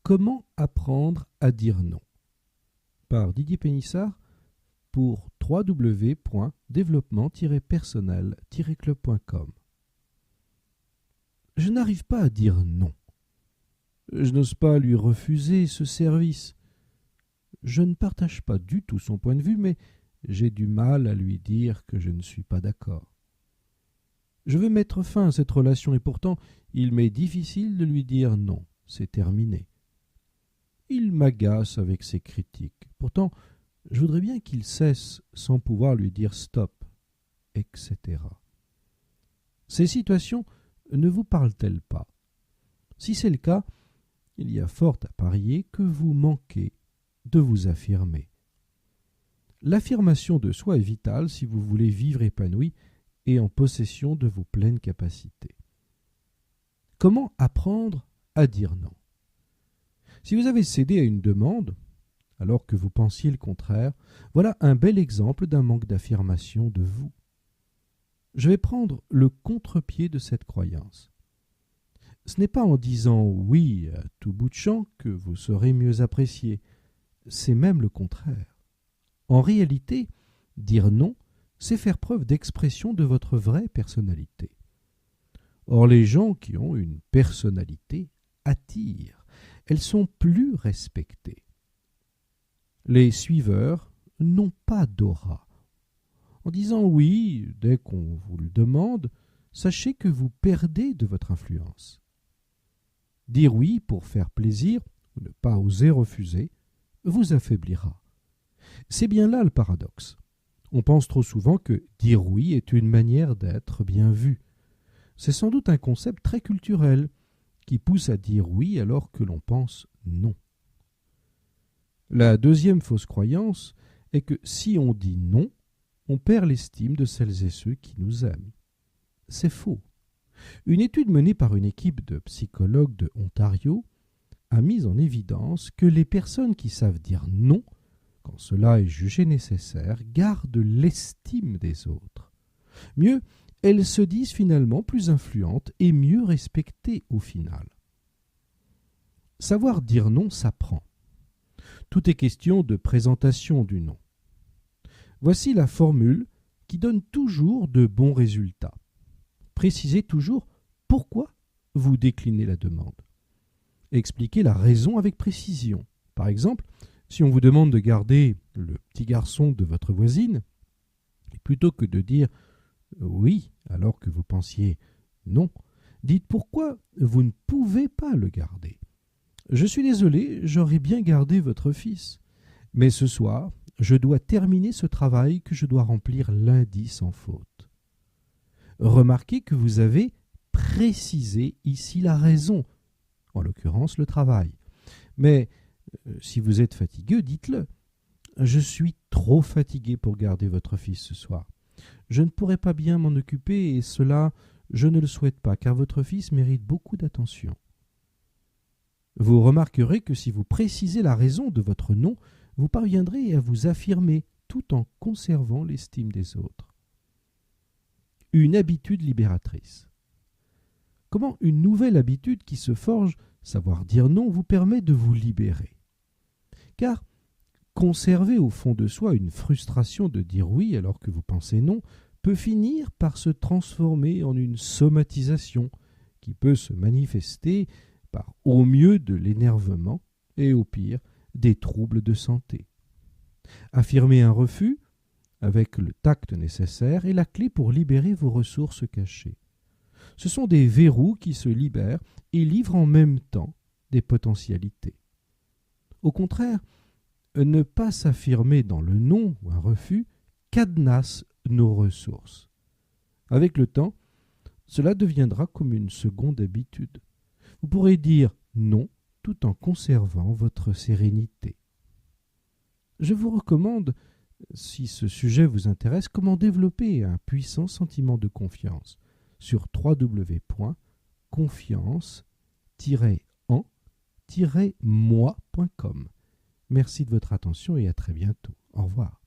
Comment apprendre à dire non par Didier Pénissard pour www.développement-personnel-club.com. Je n'arrive pas à dire non. Je n'ose pas lui refuser ce service. Je ne partage pas du tout son point de vue, mais j'ai du mal à lui dire que je ne suis pas d'accord. Je veux mettre fin à cette relation et pourtant, il m'est difficile de lui dire non, c'est terminé. Il m'agace avec ses critiques. Pourtant, je voudrais bien qu'il cesse sans pouvoir lui dire stop, etc. Ces situations ne vous parlent-elles pas? Si c'est le cas, il y a fort à parier que vous manquez de vous affirmer. L'affirmation de soi est vitale si vous voulez vivre épanoui et en possession de vos pleines capacités. Comment apprendre à dire non? Si vous avez cédé à une demande, alors que vous pensiez le contraire, voilà un bel exemple d'un manque d'affirmation de vous. Je vais prendre le contre-pied de cette croyance. Ce n'est pas en disant oui à tout bout de champ que vous serez mieux apprécié, c'est même le contraire. En réalité, dire non, c'est faire preuve d'expression de votre vraie personnalité. Or, les gens qui ont une personnalité attirent. Elles sont plus respectées. Les suiveurs n'ont pas d'aura. En disant oui, dès qu'on vous le demande, sachez que vous perdez de votre influence. Dire oui pour faire plaisir, ou ne pas oser refuser, vous affaiblira. C'est bien là le paradoxe. On pense trop souvent que dire oui est une manière d'être bien vu. C'est sans doute un concept très culturel qui pousse à dire oui alors que l'on pense non. La deuxième fausse croyance est que si on dit non, on perd l'estime de celles et ceux qui nous aiment. C'est faux. Une étude menée par une équipe de psychologues de Ontario a mis en évidence que les personnes qui savent dire non, quand cela est jugé nécessaire, gardent l'estime des autres. Mieux, elles se disent finalement plus influentes et mieux respectées au final. Savoir dire non s'apprend. Tout est question de présentation du non. Voici la formule qui donne toujours de bons résultats. Précisez toujours pourquoi vous déclinez la demande. Expliquez la raison avec précision. Par exemple, si on vous demande de garder le petit garçon de votre voisine, plutôt que de dire oui alors que vous pensiez non, dites pourquoi vous ne pouvez pas le garder. Je suis désolé, j'aurais bien gardé votre fils, mais ce soir, je dois terminer ce travail que je dois remplir lundi sans faute. Remarquez que vous avez précisé ici la raison, en l'occurrence le travail. Mais si vous êtes fatigué, dites-le. Je suis trop fatigué pour garder votre fils ce soir. Je ne pourrai pas bien m'en occuper et cela, je ne le souhaite pas, car votre fils mérite beaucoup d'attention. Vous remarquerez que si vous précisez la raison de votre non, vous parviendrez à vous affirmer tout en conservant l'estime des autres. Une habitude libératrice. Comment une nouvelle habitude qui se forge, savoir dire non, vous permet de vous libérer. Car conserver au fond de soi une frustration de dire oui alors que vous pensez non peut finir par se transformer en une somatisation qui peut se manifester par au mieux de l'énervement et au pire des troubles de santé. Affirmer un refus avec le tact nécessaire est la clé pour libérer vos ressources cachées. Ce sont des verrous qui se libèrent et livrent en même temps des potentialités. Au contraire, ne pas s'affirmer dans le non ou un refus cadenasse nos ressources. Avec le temps, cela deviendra comme une seconde habitude. Vous pourrez dire non tout en conservant votre sérénité. Je vous recommande, si ce sujet vous intéresse, comment développer un puissant sentiment de confiance sur www.confiance-en-moi.com. Merci de votre attention et à très bientôt. Au revoir.